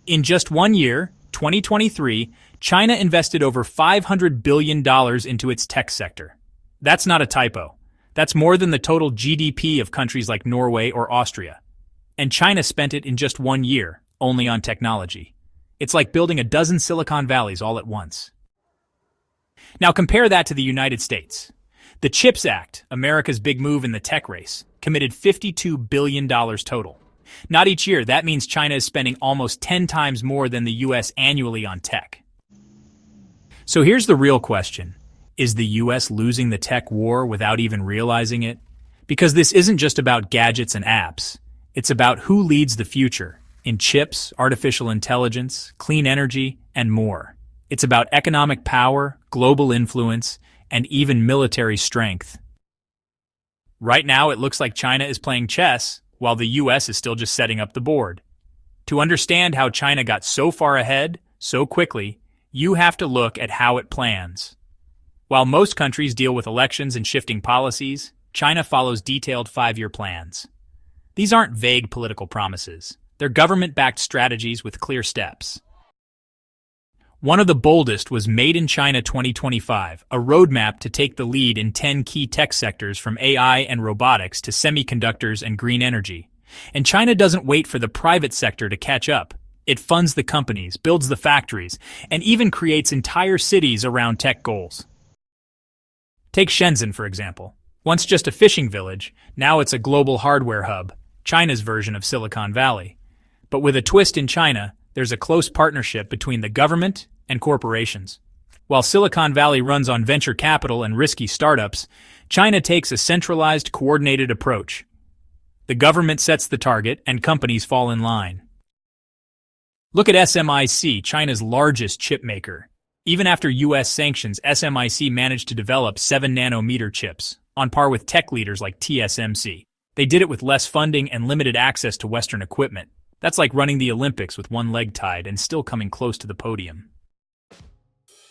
In just 1 year, 2023, China invested over $500 billion into its tech sector. That's not a typo. That's more than the total GDP of countries like Norway or Austria. And China spent it in just 1 year, only on technology. It's like building a dozen Silicon Valleys all at once. Now compare that to the United States. The CHIPS Act, America's big move in the tech race, committed $52 billion total. Not each year, that means China is spending almost 10 times more than the US annually on tech. So here's the real question. Is the US losing the tech war without even realizing it? Because this isn't just about gadgets and apps. It's about who leads the future in chips, artificial intelligence, clean energy, and more. It's about economic power, global influence, and even military strength. Right now, it looks like China is playing chess, while the US is still just setting up the board. To understand how China got so far ahead, so quickly, you have to look at how it plans. While most countries deal with elections and shifting policies, China follows detailed 5-year plans. These aren't vague political promises. They're government-backed strategies with clear steps. One of the boldest was Made in China 2025, a roadmap to take the lead in 10 key tech sectors from AI and robotics to semiconductors and green energy. And China doesn't wait for the private sector to catch up. It funds the companies, builds the factories, and even creates entire cities around tech goals. Take Shenzhen, for example. Once just a fishing village, now it's a global hardware hub, China's version of Silicon Valley. But with a twist in China, there's a close partnership between the government and corporations. While Silicon Valley runs on venture capital and risky startups, China takes a centralized, coordinated approach. The government sets the target, and companies fall in line. Look at SMIC, China's largest chip maker. Even after US sanctions, SMIC managed to develop 7-nanometer chips, on par with tech leaders like TSMC. They did it with less funding and limited access to Western equipment. That's like running the Olympics with one leg tied and still coming close to the podium.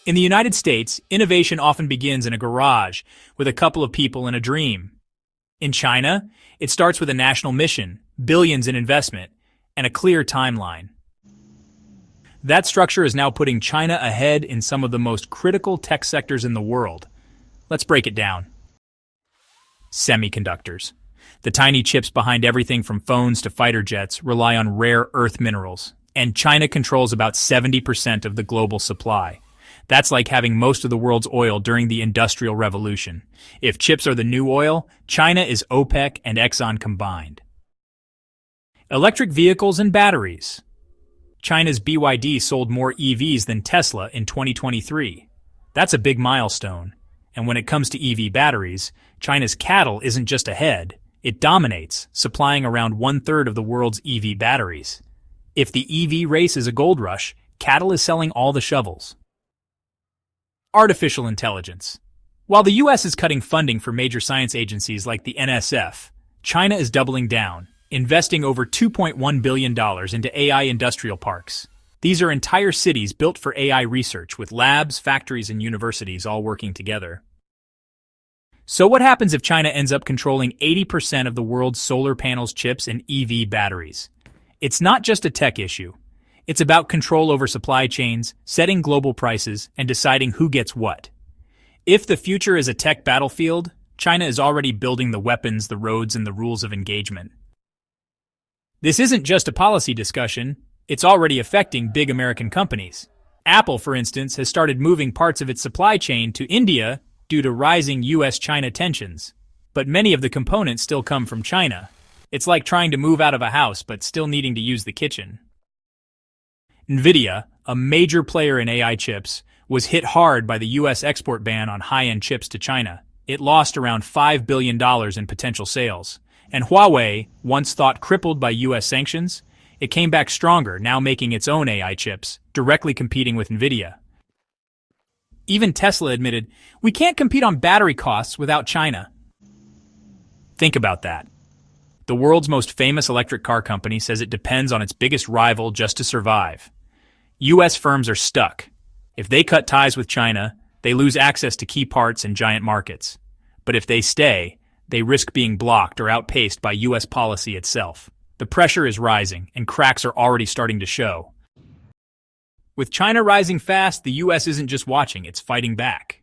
In the United States, innovation often begins in a garage with a couple of people and a dream. In China, it starts with a national mission, billions in investment, and a clear timeline. That structure is now putting China ahead in some of the most critical tech sectors in the world. Let's break it down. Semiconductors. The tiny chips behind everything from phones to fighter jets rely on rare earth minerals, and China controls about 70% of the global supply. That's like having most of the world's oil during the Industrial Revolution. If chips are the new oil, China is OPEC and Exxon combined. Electric vehicles and batteries. China's BYD sold more EVs than Tesla in 2023. That's a big milestone. And when it comes to EV batteries, China's cattle isn't just ahead. It dominates, supplying around 1/3 of the world's EV batteries. If the EV race is a gold rush, cattle is selling all the shovels. Artificial intelligence. While the US is cutting funding for major science agencies like the NSF, China is doubling down, investing over $2.1 billion into AI industrial parks. These are entire cities built for AI research with labs, factories, and universities all working together. So what happens if China ends up controlling 80% of the world's solar panels, chips, and EV batteries? It's not just a tech issue. It's about control over supply chains, setting global prices, and deciding who gets what. If the future is a tech battlefield, China is already building the weapons, the roads, and the rules of engagement. This isn't just a policy discussion, it's already affecting big American companies. Apple, for instance, has started moving parts of its supply chain to India due to rising US-China tensions. But many of the components still come from China. It's like trying to move out of a house but still needing to use the kitchen. NVIDIA, a major player in AI chips, was hit hard by the US export ban on high-end chips to China. It lost around $5 billion in potential sales. And Huawei, once thought crippled by US sanctions, it came back stronger, now making its own AI chips, directly competing with NVIDIA. Even Tesla admitted, we can't compete on battery costs without China. Think about that. The world's most famous electric car company says it depends on its biggest rival just to survive. US firms are stuck. If they cut ties with China, they lose access to key parts and giant markets. But if they stay, they risk being blocked or outpaced by US policy itself. The pressure is rising, and cracks are already starting to show. With China rising fast, the US isn't just watching, it's fighting back.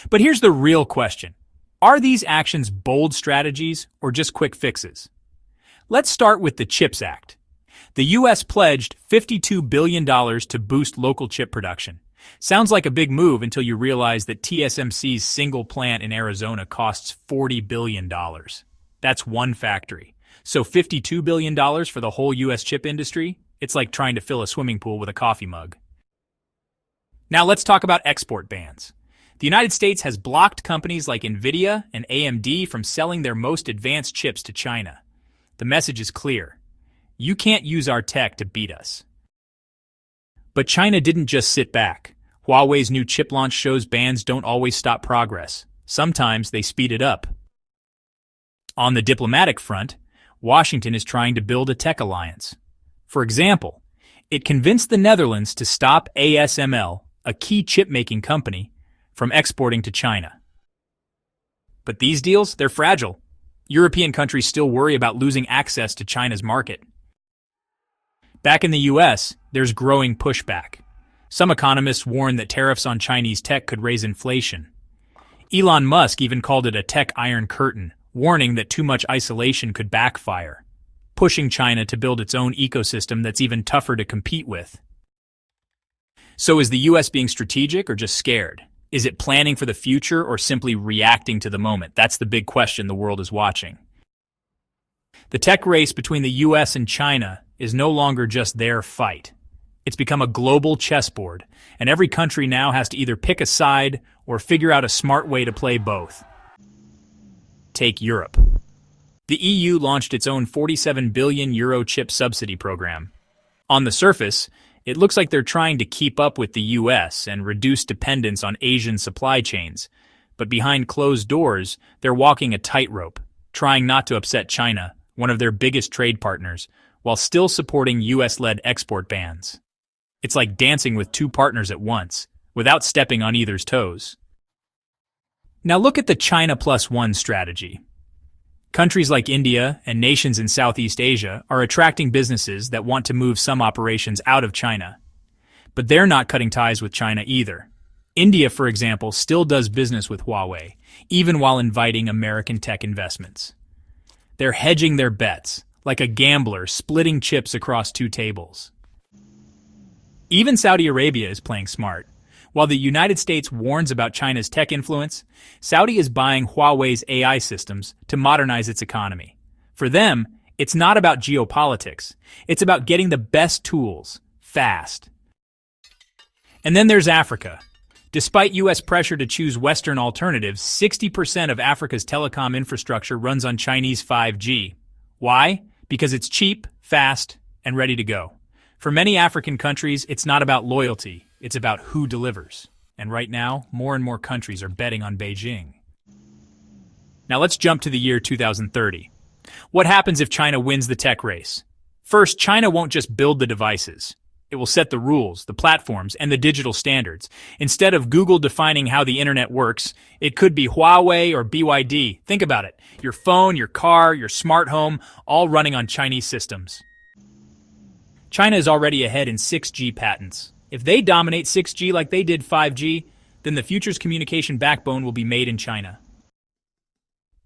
But here's the real question. Are these actions bold strategies or just quick fixes? Let's start with the CHIPS Act. The US pledged $52 billion to boost local chip production. Sounds like a big move until you realize that TSMC's single plant in Arizona costs $40 billion. That's one factory. So $52 billion for the whole US chip industry? It's like trying to fill a swimming pool with a coffee mug. Now let's talk about export bans. The United States has blocked companies like Nvidia and AMD from selling their most advanced chips to China. The message is clear. You can't use our tech to beat us. But China didn't just sit back. Huawei's new chip launch shows bans don't always stop progress. Sometimes they speed it up. On the diplomatic front, Washington is trying to build a tech alliance. For example, it convinced the Netherlands to stop ASML, a key chip-making company, from exporting to China. But these deals, they're fragile. European countries still worry about losing access to China's market. Back in the US, there's growing pushback. Some economists warn that tariffs on Chinese tech could raise inflation. Elon Musk even called it a tech iron curtain, warning that too much isolation could backfire, pushing China to build its own ecosystem that's even tougher to compete with. So is the US being strategic or just scared? Is it planning for the future or simply reacting to the moment? That's the big question the world is watching. The tech race between the US and China is no longer just their fight. It's become a global chessboard, and every country now has to either pick a side or figure out a smart way to play both. Take Europe. The EU launched its own €47 billion chip subsidy program. On the surface, it looks like they're trying to keep up with the US and reduce dependence on Asian supply chains. But behind closed doors, they're walking a tightrope, trying not to upset China, one of their biggest trade partners, while still supporting US-led export bans. It's like dancing with two partners at once, without stepping on either's toes. Now look at the China Plus One strategy. Countries like India and nations in Southeast Asia are attracting businesses that want to move some operations out of China. But they're not cutting ties with China either. India, for example, still does business with Huawei, even while inviting American tech investments. They're hedging their bets, like a gambler splitting chips across two tables. Even Saudi Arabia is playing smart. While the United States warns about China's tech influence, Saudi is buying Huawei's AI systems to modernize its economy. For them, it's not about geopolitics. It's about getting the best tools, fast. And then there's Africa. Despite U.S. pressure to choose Western alternatives, 60% of Africa's telecom infrastructure runs on Chinese 5G. Why? Because it's cheap, fast, and ready to go. For many African countries, it's not about loyalty. It's about who delivers. And right now, more and more countries are betting on Beijing. Now let's jump to the year 2030. What happens if China wins the tech race? First, China won't just build the devices. It will set the rules, the platforms, and the digital standards. Instead of Google defining how the internet works, it could be Huawei or BYD. Think about it. Your phone, your car, your smart home, all running on Chinese systems. China is already ahead in 6G patents. If they dominate 6G like they did 5G, then the future's communication backbone will be made in China.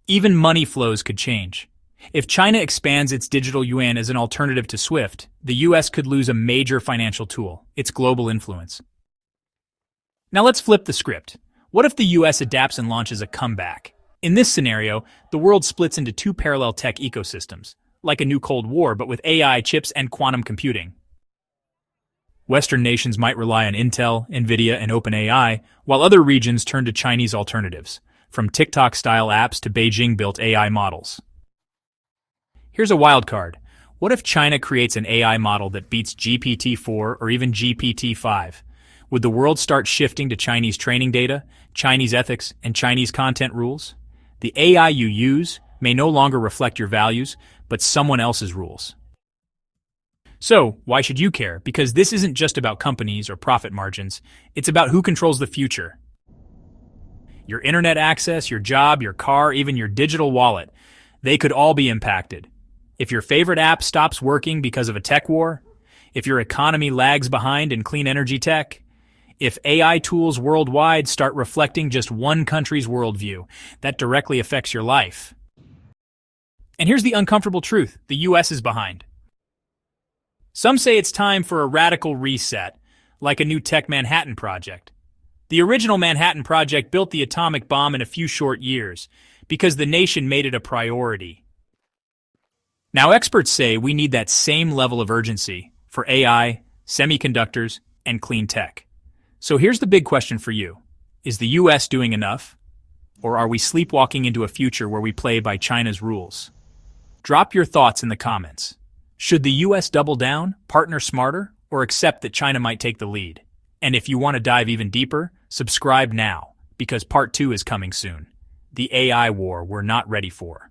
Even money flows could change. If China expands its digital yuan as an alternative to SWIFT, the US could lose a major financial tool, its global influence. Now let's flip the script. What if the US adapts and launches a comeback? In this scenario, the world splits into two parallel tech ecosystems, like a new Cold War but with AI chips and quantum computing. Western nations might rely on Intel, Nvidia, and OpenAI, while other regions turn to Chinese alternatives, from TikTok-style apps to Beijing-built AI models. Here's a wild card. What if China creates an AI model that beats GPT-4 or even GPT-5? Would the world start shifting to Chinese training data, Chinese ethics, and Chinese content rules? The AI you use may no longer reflect your values, but someone else's rules. So, why should you care? Because this isn't just about companies or profit margins. It's about who controls the future. Your internet access, your job, your car, even your digital wallet, they could all be impacted. If your favorite app stops working because of a tech war, if your economy lags behind in clean energy tech, if AI tools worldwide start reflecting just one country's worldview, that directly affects your life. And here's the uncomfortable truth: the US is behind. Some say it's time for a radical reset, like a new Tech Manhattan project. The original Manhattan Project built the atomic bomb in a few short years because the nation made it a priority. Now experts say we need that same level of urgency for AI, semiconductors, and clean tech. So here's the big question for you. Is the US doing enough? Or are we sleepwalking into a future where we play by China's rules? Drop your thoughts in the comments. Should the US double down, partner smarter, or accept that China might take the lead? And if you want to dive even deeper, subscribe now, because part 2 is coming soon. The AI war we're not ready for.